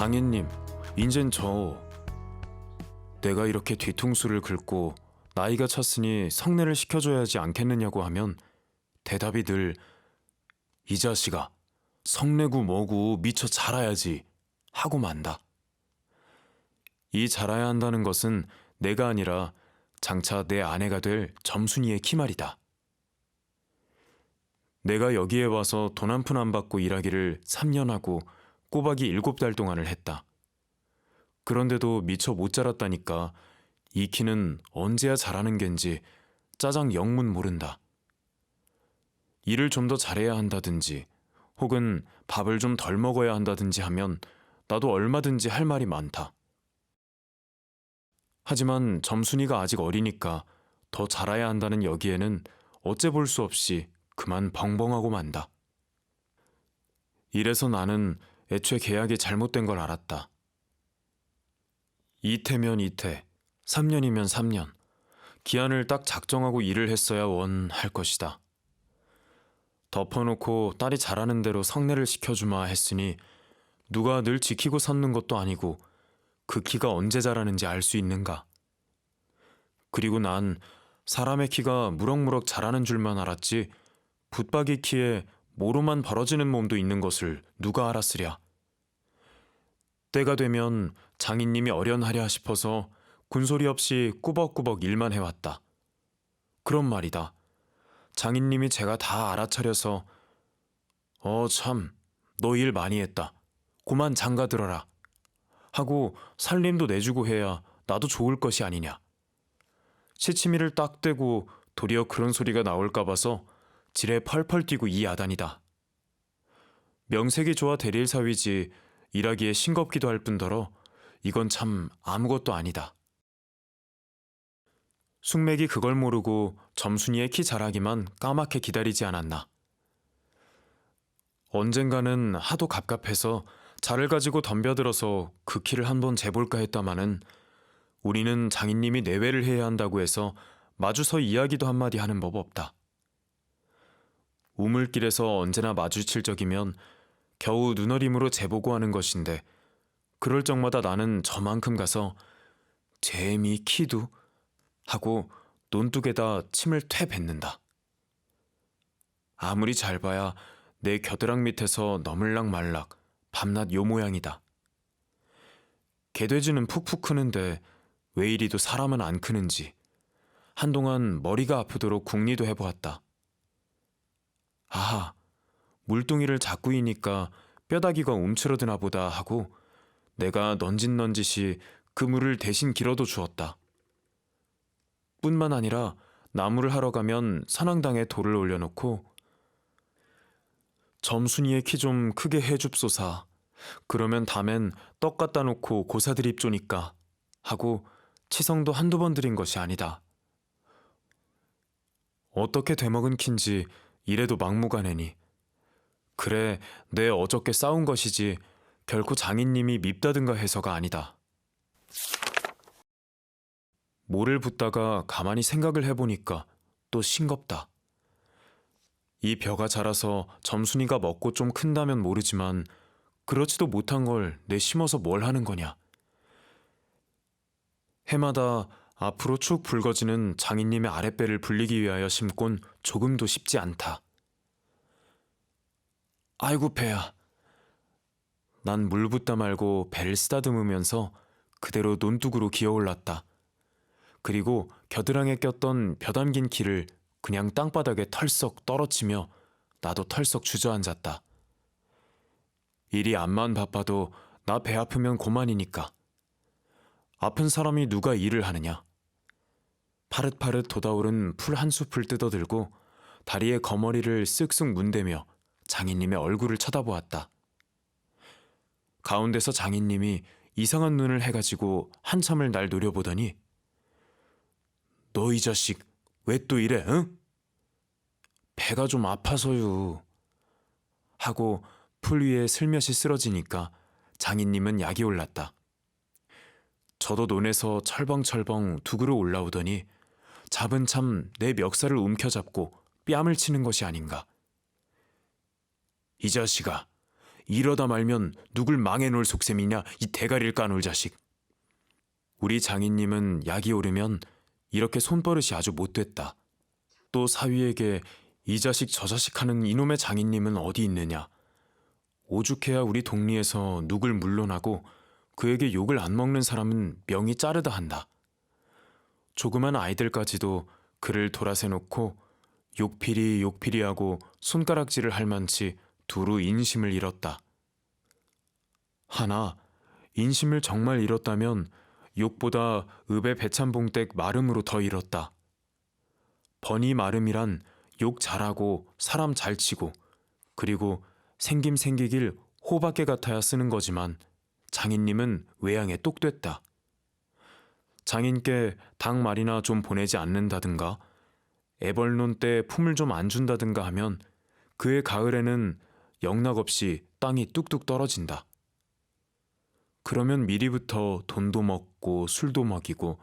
장인님, 인젠 내가 이렇게 뒤통수를 긁고 나이가 찼으니 성례를 시켜줘야 하지 않겠느냐고 하면 대답이 늘 이 자식아, 성례구 뭐구 미처 자라야지 하고 만다. 이 자라야 한다는 것은 내가 아니라 장차 내 아내가 될 점순이의 키말이다. 내가 여기에 와서 돈 한 푼 안 받고 일하기를 3년 하고 꼬박이 7달 동안을 했다. 그런데도 미처 못 자랐다니까 이 키는 언제야 자라는 겐지 짜장 영문 모른다. 일을 좀 더 잘해야 한다든지 혹은 밥을 좀 덜 먹어야 한다든지 하면 나도 얼마든지 할 말이 많다. 하지만 점순이가 아직 어리니까 더 자라야 한다는 여기에는 어째 볼 수 없이 그만 벙벙하고 만다. 이래서 나는 애초에 계약이 잘못된 걸 알았다. 2태면 2태, 3년이면 3년, 기한을 딱 작정하고 일을 했어야 할 것이다. 덮어놓고 딸이 잘하는 대로 성례를 시켜주마 했으니 누가 늘 지키고 섰는 것도 아니고 그 키가 언제 자라는지 알 수 있는가. 그리고 난 사람의 키가 무럭무럭 자라는 줄만 알았지 붙박이 키에 모로만 벌어지는 몸도 있는 것을 누가 알았으랴. 때가 되면 장인님이 어련하랴 싶어서 군소리 없이 꾸벅꾸벅 일만 해왔다. 그런 말이다. 장인님이 제가 다 알아차려서 참, 너 일 많이 했다. 고만 장가 들어라. 하고 살림도 내주고 해야 나도 좋을 것이 아니냐. 시치미를 딱 떼고 도리어 그런 소리가 나올까 봐서 지레 펄펄 뛰고 이 야단이다. 명색이 좋아 대릴 사위지 일하기에 싱겁기도 할 뿐더러 이건 참 아무것도 아니다. 숙맥이 그걸 모르고 점순이의 키 자라기만 까맣게 기다리지 않았나. 언젠가는 하도 갑갑해서 자를 가지고 덤벼들어서 그 키를 한번 재볼까 했다마는 우리는 장인님이 내외를 해야 한다고 해서 마주서 이야기도 한마디 하는 법 없다. 우물길에서 언제나 마주칠 적이면 겨우 눈어림으로 재보고 하는 것인데 그럴 적마다 나는 저만큼 가서 잼이 키도 하고 논둑에다 침을 퇴 뱉는다. 아무리 잘 봐야 내 겨드랑 밑에서 너물락 말락 밤낮 요 모양이다. 개돼지는 푹푹 크는데 왜 이리도 사람은 안 크는지 한동안 머리가 아프도록 궁리도 해보았다. 아하, 물동이를 자꾸 이니까 뼈다귀가 움츠러드나 보다 하고 내가 넌짓넌짓이 그 물을 대신 길어도 주었다. 뿐만 아니라 나무를 하러 가면 선앙당에 돌을 올려놓고 점순이의 키 좀 크게 해줍소사. 그러면 다음엔 떡 갖다 놓고 고사드립 쪼니까 하고 치성도 한두 번 드린 것이 아니다. 어떻게 되먹은 킨지 이래도 막무가내니. 그래, 내 어저께 싸운 것이지 결코 장인님이 밉다든가 해서가 아니다. 모를 붓다가 가만히 생각을 해보니까 또 싱겁다. 이 벼가 자라서 점순이가 먹고 좀 큰다면 모르지만 그렇지도 못한 걸 내 심어서 뭘 하는 거냐. 해마다 앞으로 축 붉어지는 장인님의 아랫배를 불리기 위하여 심곤 조금도 쉽지 않다. 아이고 배야. 난 물 붓다 말고 배를 쓰다듬으면서 그대로 논둑으로 기어올랐다. 그리고 겨드랑이에 꼈던 벼 담긴 키를 그냥 땅바닥에 털썩 떨어치며 나도 털썩 주저앉았다. 일이 암만 바빠도 나 배 아프면 고만이니까. 아픈 사람이 누가 일을 하느냐. 파릇파릇 돋아오른 풀 한 숲을 뜯어들고 다리에 거머리를 쓱쓱 문대며 장인님의 얼굴을 쳐다보았다. 가운데서 장인님이 이상한 눈을 해가지고 한참을 날 노려보더니 너 이 자식 왜 또 이래, 응? 배가 좀 아파서요. 하고 풀 위에 슬며시 쓰러지니까 장인님은 약이 올랐다. 저도 논에서 철벙철벙 둑으로 올라오더니 잡은 참 내 멱살을 움켜잡고 뺨을 치는 것이 아닌가. 이 자식아, 이러다 말면 누굴 망해놓을 속셈이냐, 이 대가리를 까놓을 자식. 우리 장인님은 약이 오르면 이렇게 손버릇이 아주 못됐다. 또 사위에게 이 자식 저 자식 하는 이놈의 장인님은 어디 있느냐. 오죽해야 우리 동리에서 누굴 물러나고 그에게 욕을 안 먹는 사람은 명이 짜르다 한다. 조그만 아이들까지도 그를 돌아세놓고 욕피리 욕피리 하고 손가락질을 할 만치 두루 인심을 잃었다. 하나 인심을 정말 잃었다면 욕보다 읍의 배참봉댁 마름으로 더 잃었다. 번이 마름이란 욕 잘하고 사람 잘 치고 그리고 생김 생기길 호박개 같아야 쓰는 거지만 장인님은 외양에 똑됐다. 장인께 닭 말이나 좀 보내지 않는다든가 애벌논 때 품을 좀 안 준다든가 하면 그의 가을에는 영락없이 땅이 뚝뚝 떨어진다. 그러면 미리부터 돈도 먹고 술도 먹이고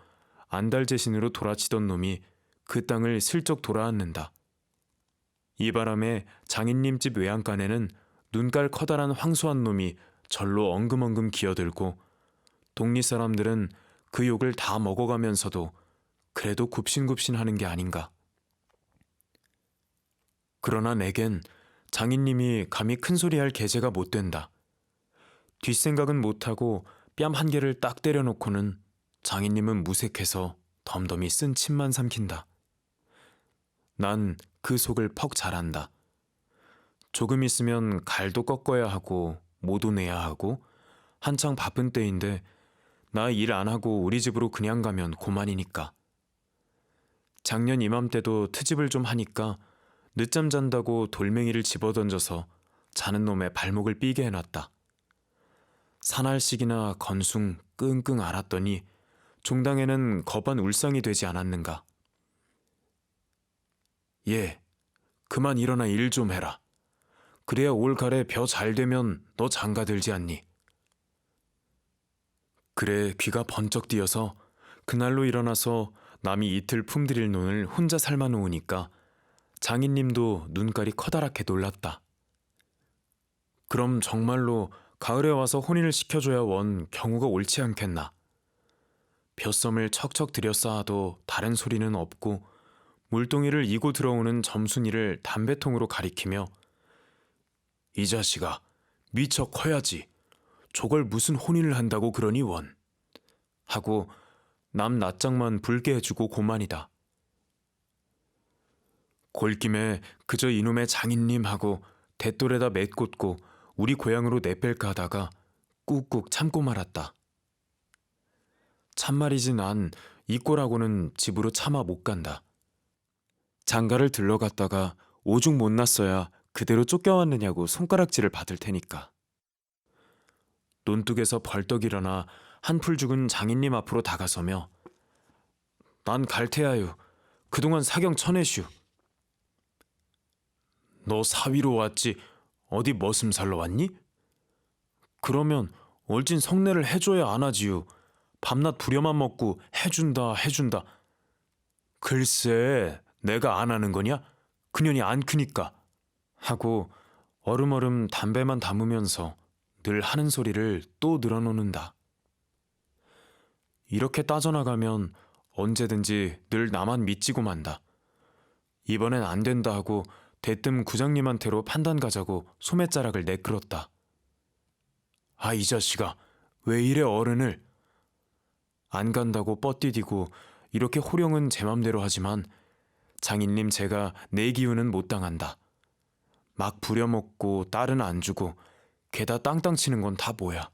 안달재신으로 돌아치던 놈이 그 땅을 슬쩍 돌아앉는다. 이 바람에 장인님 집 외양간에는 눈깔 커다란 황소한 놈이 절로 엉금엉금 기어들고 동리 사람들은 그 욕을 다 먹어가면서도 그래도 굽신굽신하는 게 아닌가. 그러나 내겐 장인님이 감히 큰소리할 계제가 못 된다. 뒷생각은 못하고 뺨 한 개를 딱 때려놓고는 장인님은 무색해서 덤덤히 쓴 침만 삼킨다. 난 그 속을 퍽 잘 안다. 조금 있으면 갈도 꺾어야 하고 모도 내야 하고 한창 바쁜 때인데 나 일 안 하고 우리 집으로 그냥 가면 고만이니까. 작년 이맘때도 트집을 좀 하니까 늦잠 잔다고 돌멩이를 집어던져서 자는 놈의 발목을 삐게 해놨다. 사날씩이나 건숭 끙끙 앓았더니 종당에는 거반 울상이 되지 않았는가. 예, 그만 일어나 일 좀 해라. 그래야 올가래 벼 잘 되면 너 장가들지 않니? 그래 귀가 번쩍 뛰어서 그날로 일어나서 남이 이틀 품들일 논을 혼자 삶아 놓으니까 장인님도 눈깔이 커다랗게 놀랐다. 그럼 정말로 가을에 와서 혼인을 시켜줘야 원 경우가 옳지 않겠나. 벼썸을 척척 들여쌓아도 다른 소리는 없고 물동이를 이고 들어오는 점순이를 담배통으로 가리키며 이 자식아 미처 커야지. 저걸 무슨 혼인을 한다고 그러니 원. 하고 남 낯장만 붉게 해주고 고만이다. 골김에 그저 이놈의 장인님하고 대돌에다 맷꽂고 우리 고향으로 내뺄까 하다가 꾹꾹 참고 말았다. 참말이지 난 이 꼴하고는 집으로 차마 못 간다. 장가를 들러갔다가 오죽 못났어야 그대로 쫓겨왔느냐고 손가락질을 받을 테니까. 논둑에서 벌떡 일어나 한풀 죽은 장인님 앞으로 다가서며 난 갈테야유. 그동안 사경 쳐내슈. 너 사위로 왔지 어디 머슴살러 왔니? 그러면 얼진 성례를 해줘야 안 하지요. 밤낮 부려만 먹고 해준다. 글쎄 내가 안 하는 거냐? 그년이 안 크니까. 하고 얼음얼음 담배만 담으면서 늘 하는 소리를 또 늘어놓는다. 이렇게 따져나가면 언제든지 늘 나만 믿지고 만다. 이번엔 안 된다 하고 대뜸 구장님한테로 판단 가자고 소매자락을 내끌었다. 아, 이 자식아, 왜 이래 어른을. 안 간다고 뻗디디고 이렇게 호령은 제 맘대로 하지만 장인님 제가 내 기운은 못 당한다. 막 부려먹고 딸은 안 주고 게다 땅땅 치는 건 다 뭐야.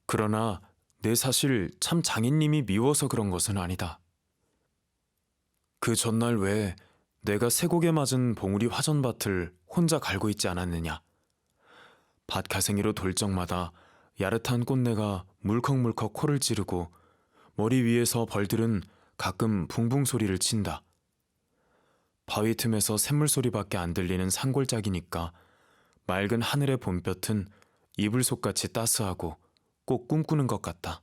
그러나 내 사실 참 장인님이 미워서 그런 것은 아니다. 그 전날 왜 내가 쇠고개 맞은 봉우리 화전밭을 혼자 갈고 있지 않았느냐. 밭 가생이로 돌 적마다 야릇한 꽃내가 물컥물컥 코를 찌르고 머리 위에서 벌들은 가끔 붕붕 소리를 친다. 바위 틈에서 샘물 소리밖에 안 들리는 산골짜기니까 맑은 하늘의 봄볕은 이불 속같이 따스하고 꼭 꿈꾸는 것 같다.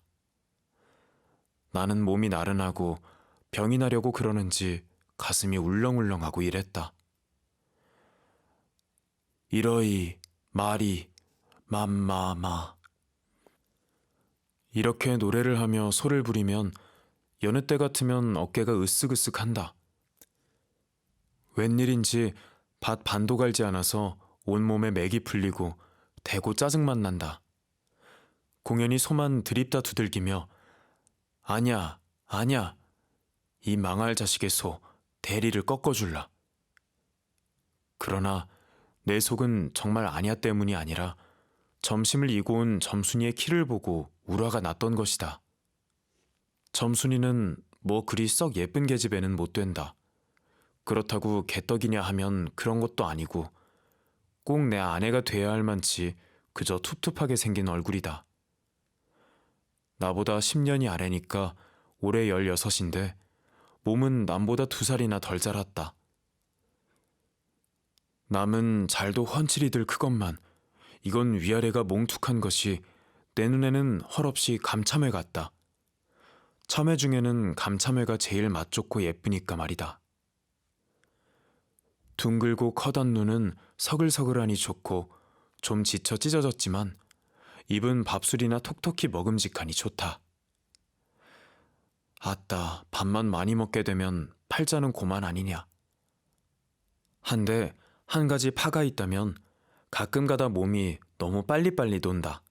나는 몸이 나른하고 병이 나려고 그러는지 가슴이 울렁울렁하고 이랬다. 이러이 마리 맘마마. 이렇게 노래를 하며 소를 부리면 여느 때 같으면 어깨가 으쓱으쓱한다. 웬일인지 밭 반도 갈지 않아서 온몸에 맥이 풀리고 대고 짜증만 난다. 공연히 소만 드립다 두들기며 아냐 아냐 이 망할 자식의 소 대리를 꺾어줄라. 그러나 내 속은 정말 아냐 때문이 아니라 점심을 이고 온 점순이의 키를 보고 우라가 났던 것이다. 점순이는 뭐 그리 썩 예쁜 계집애는 못 된다. 그렇다고 개떡이냐 하면 그런 것도 아니고 꼭 내 아내가 돼야 할 만치 그저 툭툭하게 생긴 얼굴이다. 나보다 10년이 아래니까 올해 16인데 몸은 남보다 2살이나 덜 자랐다. 남은 잘도 훤칠이들 크건만 이건 위아래가 몽툭한 것이 내 눈에는 헐없이 감참회 같다. 참외 중에는 감참회가 제일 맛 좋고 예쁘니까 말이다. 둥글고 커던 눈은 서글서글하니 좋고 좀 지쳐 찢어졌지만 입은 밥술이나 톡톡히 먹음직하니 좋다. 아따, 밥만 많이 먹게 되면 팔자는 고만 아니냐. 한데 한 가지 파가 있다면 가끔가다 몸이 너무 빨리빨리 돈다.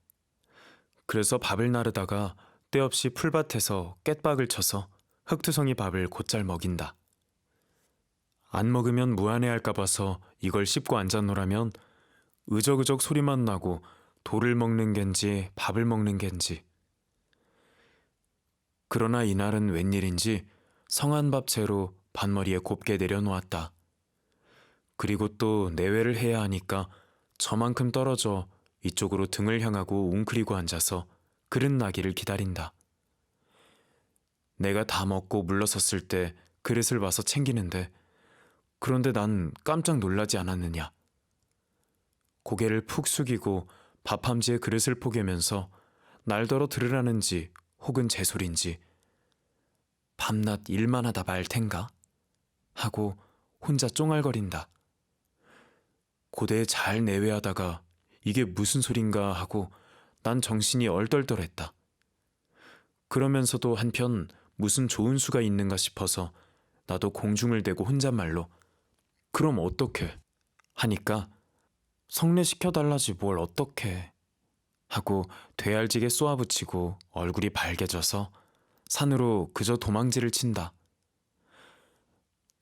그래서 밥을 나르다가 때없이 풀밭에서 깻박을 쳐서 흙투성이 밥을 곧잘 먹인다. 안 먹으면 무안해할까 봐서 이걸 씹고 앉아노라면 으적으적 소리만 나고 돌을 먹는 겐지 밥을 먹는 겐지. 그러나 이날은 웬일인지 성한 밥채로 반머리에 곱게 내려놓았다. 그리고 또 내외를 해야 하니까 저만큼 떨어져 이쪽으로 등을 향하고 웅크리고 앉아서 그릇 나기를 기다린다. 내가 다 먹고 물러섰을 때 그릇을 봐서 챙기는데 그런데 난 깜짝 놀라지 않았느냐. 고개를 푹 숙이고 밥함지에 그릇을 포개면서 날더러 들으라는지 혹은 제 소린지 밤낮 일만 하다 말 텐가? 하고 혼자 쫑알거린다. 고대에 잘 내외하다가 이게 무슨 소린가 하고 난 정신이 얼떨떨했다. 그러면서도 한편 무슨 좋은 수가 있는가 싶어서 나도 공중을 대고 혼잣말로 그럼 어떡해 하니까 성례시켜달라지 뭘 어떡해 하고 되알지게 쏘아붙이고 얼굴이 발개져서 산으로 그저 도망질을 친다.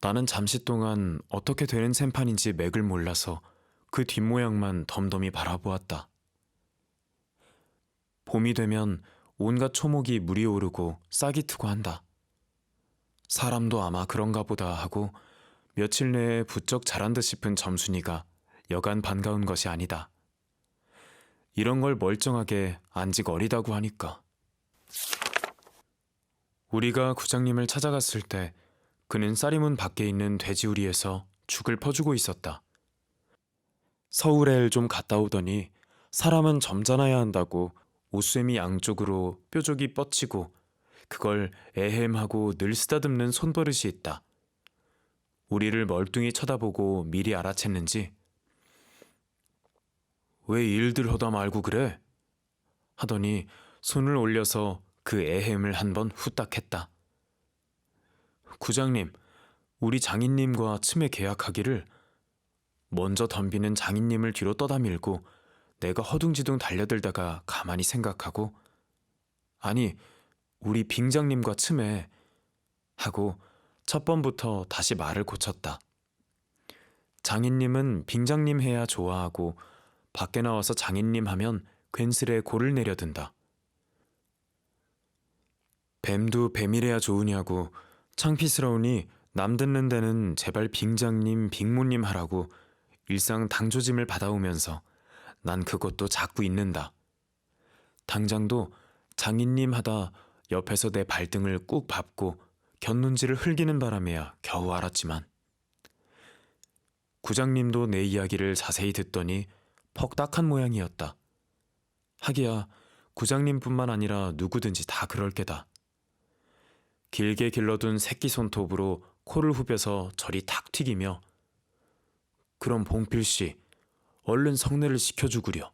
나는 잠시 동안 어떻게 되는 셈판인지 맥을 몰라서 그 뒷모양만 덤덤히 바라보았다. 봄이 되면 온갖 초목이 물이 오르고 싹이 트고 한다. 사람도 아마 그런가 보다 하고 며칠 내에 부쩍 자란 듯 싶은 점순이가 여간 반가운 것이 아니다. 이런 걸 멀쩡하게 안직 어리다고 하니까. 우리가 구장님을 찾아갔을 때 그는 쌀이문 밖에 있는 돼지우리에서 죽을 퍼주고 있었다. 서울에 좀 갔다 오더니 사람은 점잖아야 한다고 옷쇠미 양쪽으로 뾰족이 뻗치고 그걸 애헴하고 늘 쓰다듬는 손버릇이 있다. 우리를 멀뚱히 쳐다보고 미리 알아챘는지 왜 일들 하다 말고 그래? 하더니 손을 올려서 그 애헴을 한번 후딱 했다. 구장님, 우리 장인님과 츠매 계약하기를. 먼저 덤비는 장인님을 뒤로 떠다 밀고 내가 허둥지둥 달려들다가 가만히 생각하고 아니, 우리 빙장님과 츠매 하고 첫 번부터 다시 말을 고쳤다. 장인님은 빙장님 해야 좋아하고 밖에 나와서 장인님 하면 괜스레 골을 내려든다. 뱀도 뱀이래야 좋으냐고 창피스러우니 남 듣는 데는 제발 빙장님, 빙모님 하라고 일상 당조짐을 받아오면서 난 그것도 자꾸 잊는다. 당장도 장인님 하다 옆에서 내 발등을 꾹 밟고 곁눈질을 흘기는 바람에야 겨우 알았지만 구장님도 내 이야기를 자세히 듣더니 퍽 딱한 모양이었다. 하기야 구장님뿐만 아니라 누구든지 다 그럴 게다. 길게 길러둔 새끼 손톱으로 코를 후벼서 저리 탁 튀기며 그럼 봉필씨 얼른 성례를 시켜주구려.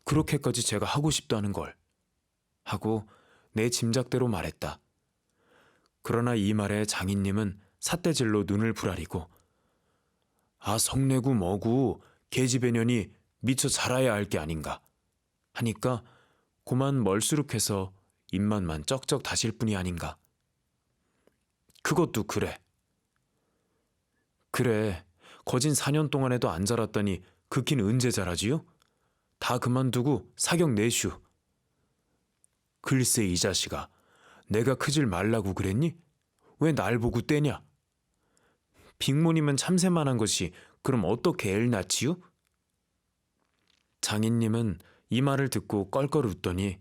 그렇게까지 제가 하고 싶다는 걸. 하고 내 짐작대로 말했다. 그러나 이 말에 장인님은 삿대질로 눈을 부라리고 아 성내구 뭐구 계집애년이 미처 자라야 할 게 아닌가 하니까 고만 멀수룩해서 입맛만 쩍쩍 다실 뿐이 아닌가. 그것도 그래. 그래 거진 4년 동안에도 안 자랐더니 그 키는 언제 자라지요? 다 그만두고 사격 내슈. 글쎄 이 자식아 내가 크질 말라고 그랬니? 왜 날 보고 떼냐? 빅모님은 참새만한 것이 그럼 어떻게 애를 낳지요? 장인님은 이 말을 듣고 껄껄 웃더니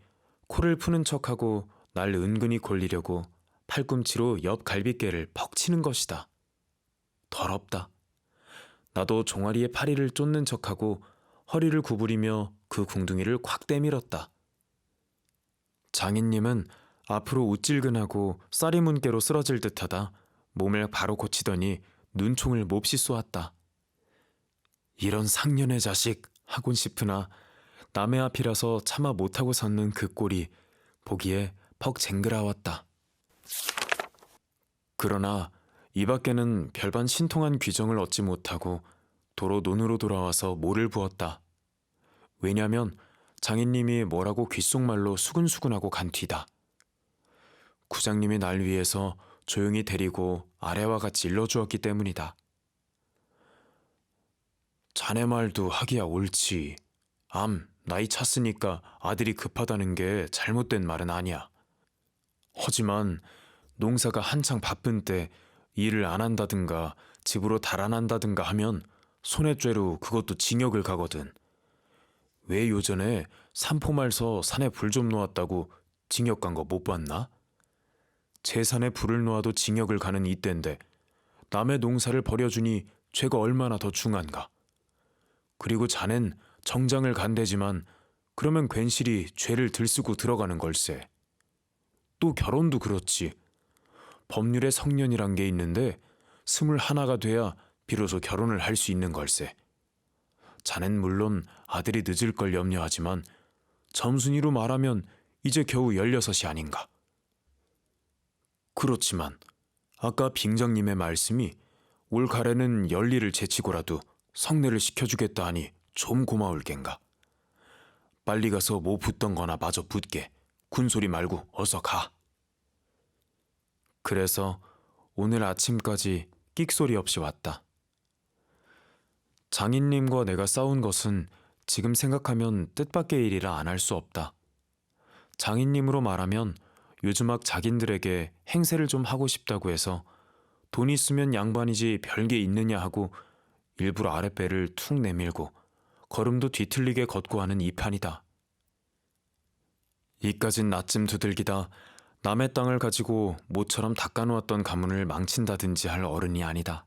코를 푸는 척하고 날 은근히 골리려고 팔꿈치로 옆 갈비뼈를 퍽 치는 것이다. 더럽다. 나도 종아리에 파리를 쫓는 척하고 허리를 구부리며 그 궁둥이를 콱 때밀었다. 장인님은 앞으로 우찔근하고 쌀이 문개로 쓰러질 듯하다 몸을 바로 고치더니 눈총을 몹시 쏘았다. 이런 상년의 자식 하곤 싶으나 남의 앞이라서 차마 못하고 섰는 그 꼴이 보기에 퍽 쟁그라웠다. 그러나 이 밖에는 별반 신통한 규정을 얻지 못하고 도로 논으로 돌아와서 모를 부었다. 왜냐면 장인님이 뭐라고 귓속말로 수근수근하고 간 뒤다. 구장님이 날 위해서 조용히 데리고 아래와 같이 일러주었기 때문이다. 자네 말도 하기야 옳지. 나이 찼으니까 아들이 급하다는 게 잘못된 말은 아니야. 하지만 농사가 한창 바쁜 때 일을 안 한다든가 집으로 달아난다든가 하면 손해죄로 그것도 징역을 가거든. 왜 요전에 산포말서 산에 불 좀 놓았다고 징역 간 거 못 봤나? 재산에 불을 놓아도 징역을 가는 이때인데 남의 농사를 버려주니 죄가 얼마나 더 중한가. 그리고 자넨 정장을 간대지만 그러면 괜시리 죄를 들쓰고 들어가는 걸세. 또 결혼도 그렇지. 법률에 성년이란 게 있는데 21가 돼야 비로소 결혼을 할 수 있는 걸세. 자넨 물론 아들이 늦을 걸 염려하지만 점순이로 말하면 이제 겨우 16이 아닌가. 그렇지만 아까 빙장님의 말씀이 올 가래는 열리를 제치고라도 성례를 시켜주겠다 하니 좀 고마울 겐가. 빨리 가서 뭐 붓던 거나 마저 붓게. 군소리 말고 어서 가. 그래서 오늘 아침까지 끽소리 없이 왔다. 장인님과 내가 싸운 것은 지금 생각하면 뜻밖의 일이라 안 할 수 없다. 장인님으로 말하면 요즘막 자긴들에게 행세를 좀 하고 싶다고 해서 돈 있으면 양반이지 별게 있느냐 하고 일부러 아랫배를 툭 내밀고 걸음도 뒤틀리게 걷고 하는 이 판이다. 이까진 나쯤 두들기다 남의 땅을 가지고 모처럼 닦아놓았던 가문을 망친다든지 할 어른이 아니다.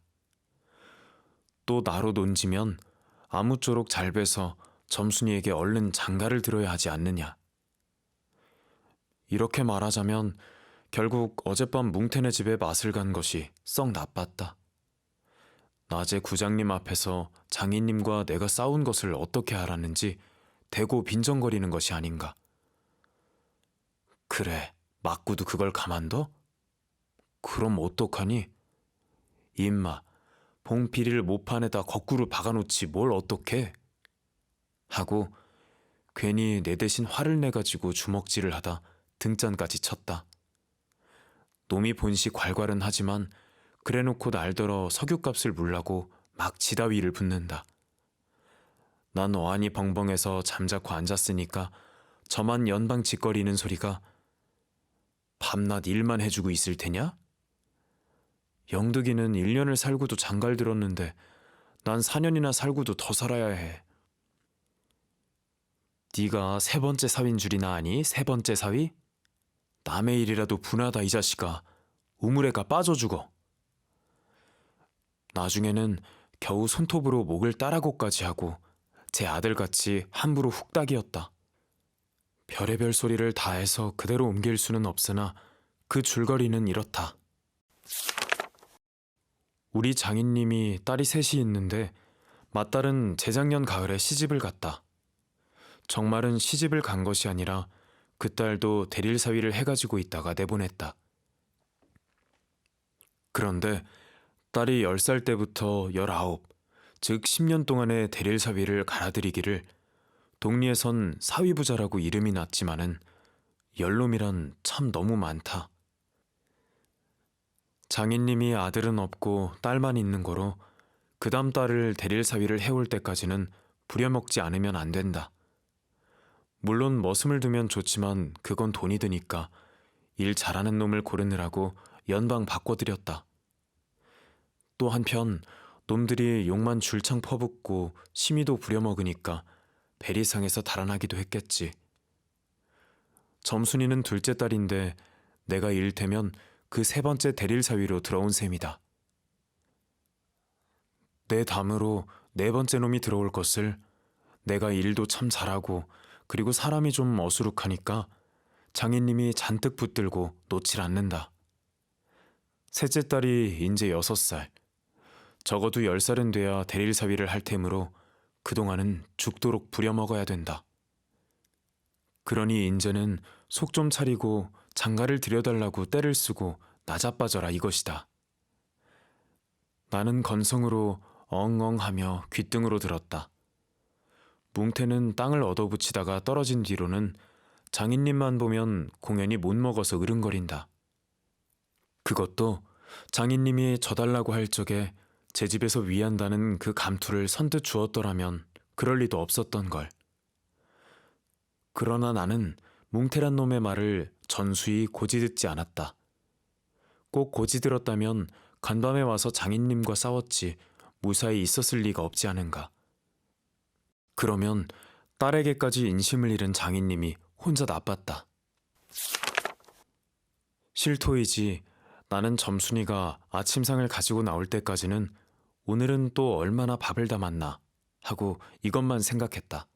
또 나로 논지면 아무쪼록 잘 배서 점순이에게 얼른 장가를 들어야 하지 않느냐. 이렇게 말하자면 결국 어젯밤 뭉태네 집에 맛을 간 것이 썩 나빴다. 낮에 구장님 앞에서 장인님과 내가 싸운 것을 어떻게 하라는지 대고 빈정거리는 것이 아닌가. 그래, 맞고도 그걸 가만둬? 그럼 어떡하니? 임마, 봉피리를 모판에다 거꾸로 박아놓지 뭘 어떡해? 하고 괜히 내 대신 화를 내가지고 주먹질을 하다 등잔까지 쳤다. 놈이 본시 괄괄은 하지만 그래놓고 날더러 석유값을 물라고 막 지다위를 붙는다. 난 어안이 벙벙해서 잠자코 앉았으니까 저만 연방 짓거리는 소리가 밤낮 일만 해주고 있을 테냐? 영득이는 1년을 살고도 장가를 들었는데 난 4년이나 살고도 더 살아야 해. 네가 세 번째 사위인 줄이나 아니? 세 번째 사위? 남의 일이라도 분하다 이 자식아. 우물에가 빠져 죽어. 나중에는 겨우 손톱으로 목을 따라고까지 하고 제 아들같이 함부로 훅닥이었다. 별의별 소리를 다 해서 그대로 옮길 수는 없으나 그 줄거리는 이렇다. 우리 장인님이 딸이 셋이 있는데 맏딸은 재작년 가을에 시집을 갔다. 정말은 시집을 간 것이 아니라 그 딸도 대릴 사위를 해가지고 있다가 내보냈다. 그런데 딸이 10살 때부터 19, 즉 10년 동안의 대릴 사위를 갈아들이기를 동리에선 사위부자라고 이름이 났지만은 연놈이란 참 너무 많다. 장인님이 아들은 없고 딸만 있는 거로 그 다음 딸을 대릴 사위를 해올 때까지는 부려먹지 않으면 안 된다. 물론 머슴을 두면 좋지만 그건 돈이 드니까 일 잘하는 놈을 고르느라고 연방 바꿔드렸다. 또 한편 놈들이 욕만 줄창 퍼붓고 심의도 부려먹으니까 베리상에서 달아나기도 했겠지. 점순이는 둘째 딸인데 내가 일되면 그 세 번째 대릴 사위로 들어온 셈이다. 내 담으로 네 번째 놈이 들어올 것을 내가 일도 참 잘하고 그리고 사람이 좀 어수룩하니까 장인님이 잔뜩 붙들고 놓질 않는다. 셋째 딸이 인제 6살, 적어도 10살은 돼야 대릴 사위를 할 테므로 그동안은 죽도록 부려먹어야 된다. 그러니 인제는 속 좀 차리고 장가를 들여달라고 떼를 쓰고 나자빠져라 이것이다. 나는 건성으로 엉엉하며 귓등으로 들었다. 뭉태는 땅을 얻어붙이다가 떨어진 뒤로는 장인님만 보면 공연히 못 먹어서 으릉거린다. 그것도 장인님이 져달라고 할 적에 제 집에서 위한다는 그 감투를 선뜻 주었더라면 그럴 리도 없었던 걸. 그러나 나는 뭉태란 놈의 말을 전수히 고지 듣지 않았다. 꼭 고지 들었다면 간밤에 와서 장인님과 싸웠지 무사히 있었을 리가 없지 않은가. 그러면 딸에게까지 인심을 잃은 장인님이 혼자 나빴다. 실토이지 나는 점순이가 아침상을 가지고 나올 때까지는 오늘은 또 얼마나 밥을 담았나 하고 이것만 생각했다.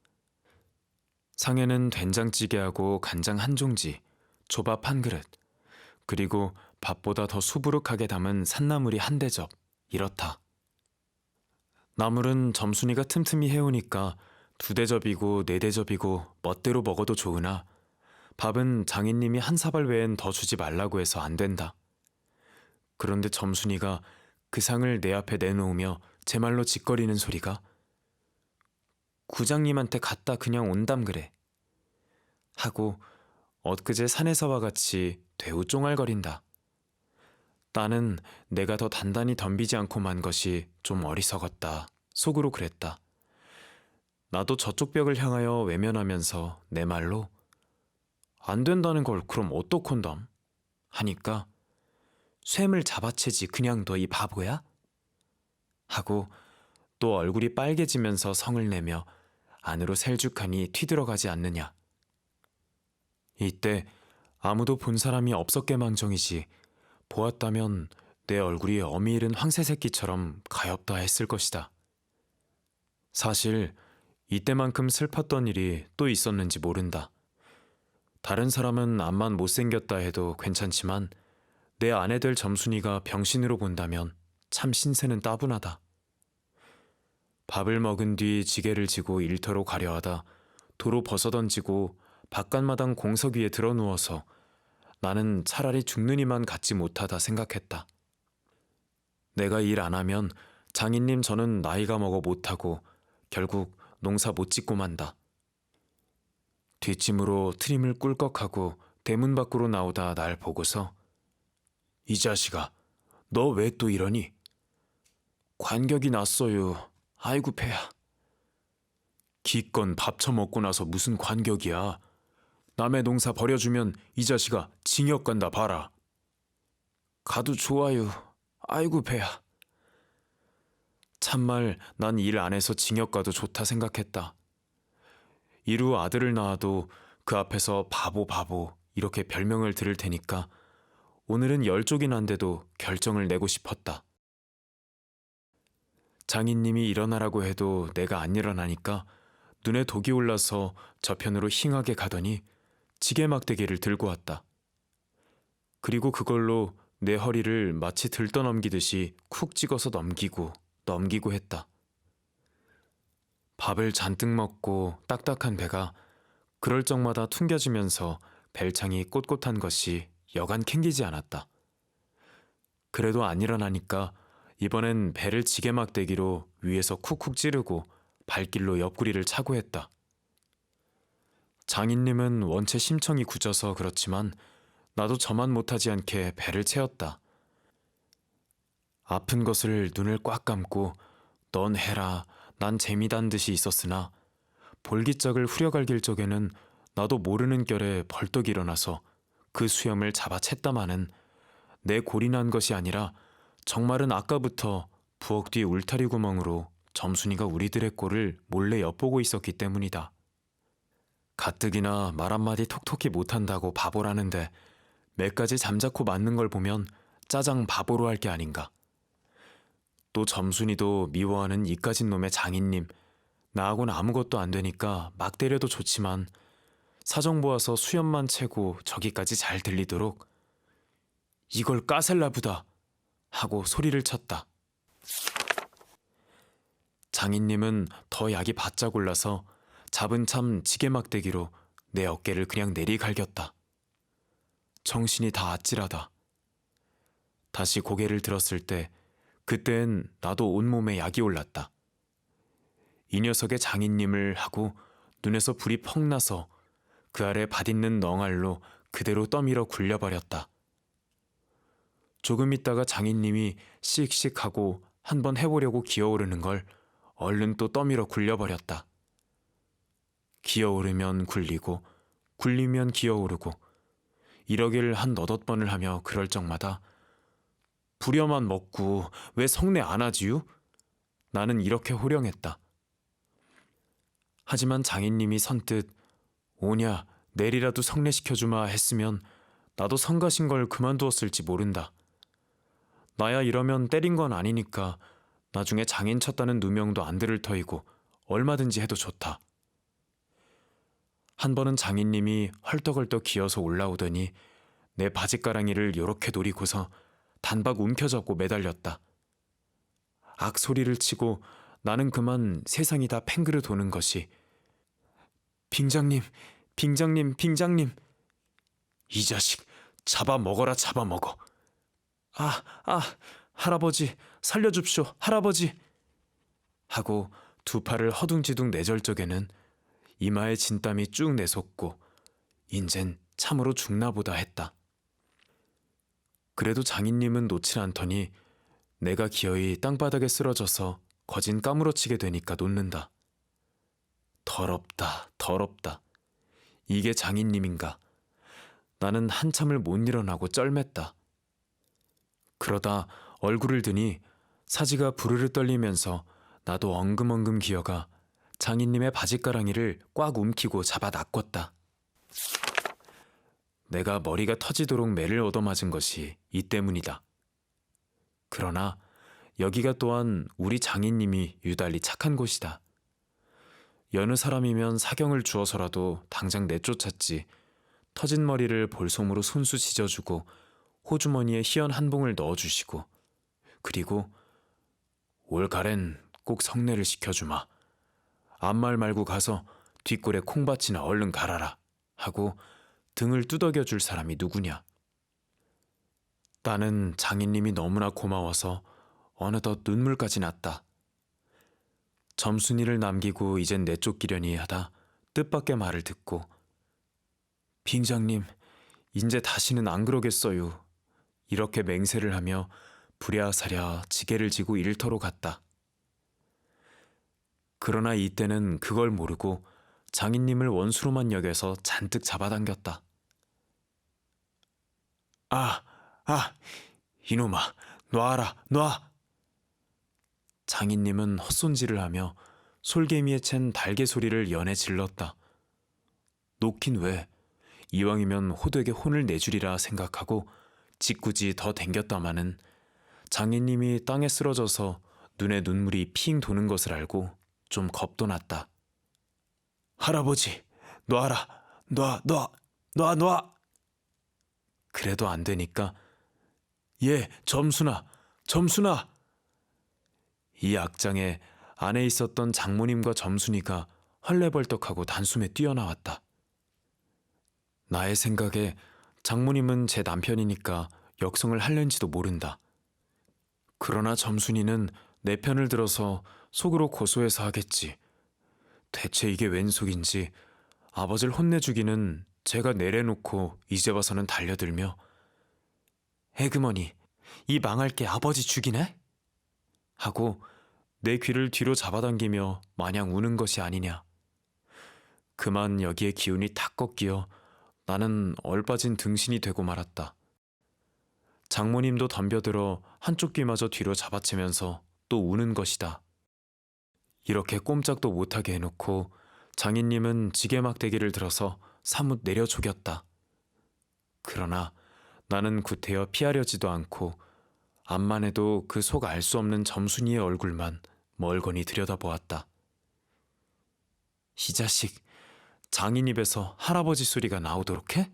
상에는 된장찌개하고 간장 한 종지, 조밥 한 그릇, 그리고 밥보다 더 수부룩하게 담은 산나물이 한 대접, 이렇다. 나물은 점순이가 틈틈이 해오니까 2대접이고 4대접이고 멋대로 먹어도 좋으나 밥은 장인님이 한 사발 외엔 더 주지 말라고 해서 안 된다. 그런데 점순이가 그 상을 내 앞에 내놓으며 제 말로 짓거리는 소리가 구장님한테 갔다 그냥 온담 그래 하고 엊그제 산에서와 같이 되우 쫑알거린다. 나는 내가 더 단단히 덤비지 않고 만 것이 좀 어리석었다. 속으로 그랬다. 나도 저쪽 벽을 향하여 외면하면서 내 말로 안 된다는 걸 그럼 어떡한담? 하니까 쇠물 잡아채지 그냥 너 이 바보야? 하고 또 얼굴이 빨개지면서 성을 내며 안으로 셀죽하니 튀들어가지 않느냐. 이때 아무도 본 사람이 없었게망정이지 보았다면 내 얼굴이 어미 잃은 황새새끼처럼 가엾다 했을 것이다. 사실 이때만큼 슬펐던 일이 또 있었는지 모른다. 다른 사람은 암만 못생겼다 해도 괜찮지만 내 아내 될 점순이가 병신으로 본다면 참 신세는 따분하다. 밥을 먹은 뒤 지게를 지고 일터로 가려 하다 도로 벗어던지고 바깥마당 공석 위에 드러누워서 나는 차라리 죽는 이만 갖지 못하다 생각했다. 내가 일 안 하면 장인님 저는 나이가 먹어 못하고 결국 농사 못 짓고 만다. 뒷짐으로 트림을 꿀꺽하고 대문 밖으로 나오다 날 보고서 이 자식아, 너 왜 또 이러니? 관격이 났어요. 아이고 배야. 기껏 밥 처먹고 나서 무슨 관격이야. 남의 농사 버려주면 이 자식아 징역 간다 봐라. 가도 좋아요. 아이고 배야. 참말 난 일 안 해서 징역 가도 좋다 생각했다. 이루 아들을 낳아도 그 앞에서 바보 바보 이렇게 별명을 들을 테니까 오늘은 10쪽이 난데도 결정을 내고 싶었다. 장인님이 일어나라고 해도 내가 안 일어나니까 눈에 독이 올라서 저편으로 힝하게 가더니 지게 막대기를 들고 왔다. 그리고 그걸로 내 허리를 마치 들떠넘기듯이 쿡 찍어서 넘기고 했다. 밥을 잔뜩 먹고 딱딱한 배가 그럴 적마다 퉁겨지면서 벨창이 꼿꼿한 것이 여간 캥기지 않았다. 그래도 안 일어나니까 이번엔 배를 지게막대기로 위에서 쿡쿡 찌르고 발길로 옆구리를 차고 했다. 장인님은 원체 심청이 굳어서 그렇지만 나도 저만 못하지 않게 배를 채웠다. 아픈 것을 눈을 꽉 감고 넌 해라, 난 재미단 듯이 있었으나 볼기짝을 후려갈길 적에는 나도 모르는 결에 벌떡 일어나서 그 수염을 잡아챘다마는 내 골이 난 것이 아니라 정말은 아까부터 부엌 뒤 울타리 구멍으로 점순이가 우리들의 꼴을 몰래 엿보고 있었기 때문이다. 가뜩이나 말 한마디 톡톡히 못한다고 바보라는데 매까지 잠자코 맞는 걸 보면 짜장 바보로 할 게 아닌가. 또 점순이도 미워하는 이까진 놈의 장인님, 나하고는 아무것도 안 되니까 막 때려도 좋지만 사정 보아서 수염만 채고 저기까지 잘 들리도록 이걸 까셀라부다 하고 소리를 쳤다. 장인님은 더 약이 바짝 올라서 잡은 참 지게막대기로 내 어깨를 그냥 내리갈겼다. 정신이 다 아찔하다. 다시 고개를 들었을 때 그땐 나도 온몸에 약이 올랐다. 이 녀석의 장인님을 하고 눈에서 불이 펑 나서 그 아래 밭있는 넝알로 그대로 떠밀어 굴려버렸다. 조금 있다가 장인님이 씩씩하고 한번 해보려고 기어오르는 걸 얼른 또 떠밀어 굴려버렸다. 기어오르면 굴리고 굴리면 기어오르고 이러길 한 너댓 번을 하며 그럴 적마다 부려만 먹고 왜 성내 안 하지유? 나는 이렇게 호령했다. 하지만 장인님이 선뜻 오냐 내리라도 성내시켜주마 했으면 나도 성가신 걸 그만두었을지 모른다. 나야 이러면 때린 건 아니니까 나중에 장인 쳤다는 누명도 안 들을 터이고 얼마든지 해도 좋다. 한 번은 장인님이 헐떡헐떡 기어서 올라오더니 내 바짓가랑이를 요렇게 노리고서 단박 움켜잡고 매달렸다. 악소리를 치고 나는 그만 세상이 다 팽그르 도는 것이 빙장님, 빙장님, 빙장님. 이 자식 잡아먹어라 잡아먹어. 할아버지 살려줍쇼 할아버지 하고 두 팔을 허둥지둥 내절 적에는 이마에 진땀이 쭉 내솟고 인젠 참으로 죽나보다 했다. 그래도 장인님은 놓질 않더니 내가 기어이 땅바닥에 쓰러져서 거진 까무러치게 되니까 놓는다. 더럽다 더럽다. 이게 장인님인가. 나는 한참을 못 일어나고 쩔맸다. 그러다 얼굴을 드니 사지가 부르르 떨리면서 나도 엉금엉금 기어가 장인님의 바짓가랑이를 꽉 움키고 잡아 낚았다. 내가 머리가 터지도록 매를 얻어맞은 것이 이 때문이다. 그러나 여기가 또한 우리 장인님이 유달리 착한 곳이다. 여느 사람이면 사경을 주어서라도 당장 내쫓았지 터진 머리를 볼솜으로 손수 찢어주고 호주머니에 희연 한 봉을 넣어주시고 그리고 올가랜 꼭 성례를 시켜주마. 아무 말 말고 가서 뒷골에 콩밭이나 얼른 갈아라 하고 등을 두덕여 줄 사람이 누구냐. 나는 장인님이 너무나 고마워서 어느덧 눈물까지 났다. 점순이를 남기고 이젠 내쫓기려니 하다 뜻밖의 말을 듣고 빙장님 인제 다시는 안 그러겠어요. 이렇게 맹세를 하며 부랴사랴 지게를 지고 일터로 갔다. 그러나 이때는 그걸 모르고 장인님을 원수로만 여겨서 잔뜩 잡아당겼다. 이놈아, 놔라, 놔! 장인님은 헛손질을 하며 솔개미에 챈 달개 소리를 연해 질렀다. 놓긴 왜, 이왕이면 호되게 혼을 내주리라 생각하고 짓궂이 더 댕겼다마는 장인님이 땅에 쓰러져서 눈에 눈물이 핑 도는 것을 알고 좀 겁도 났다. 할아버지, 놔라, 놔! 그래도 안 되니까 점순아! 이 악장에 안에 있었던 장모님과 점순이가 헐레벌떡하고 단숨에 뛰어나왔다. 나의 생각에 장모님은 제 남편이니까 역성을 할는지도 모른다. 그러나 점순이는 내 편을 들어서 속으로 고소해서 하겠지. 대체 이게 웬 속인지 아버지를 혼내주기는 제가 내려놓고 이제 와서는 달려들며 "에그머니, 이 망할 게 아버지 죽이네?" 하고 내 귀를 뒤로 잡아당기며 마냥 우는 것이 아니냐. 그만 여기에 기운이 탁 꺾이어 나는 얼빠진 등신이 되고 말았다. 장모님도 덤벼들어 한쪽 귀마저 뒤로 잡아채면서 또 우는 것이다. 이렇게 꼼짝도 못하게 해놓고 장인님은 지게막대기를 들어서 사뭇 내려 조겼다. 그러나 나는 구태여 피하려지도 않고 암만 해도 그 속 알 수 없는 점순이의 얼굴만 멀거니 들여다보았다. 이 자식, 장인 입에서 할아버지 소리가 나오도록 해?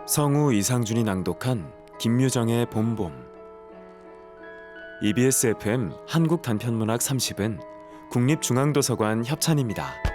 성우 이상준이 낭독한 김유정의 봄봄. EBS FM 한국단편문학 30은 국립중앙도서관 협찬입니다.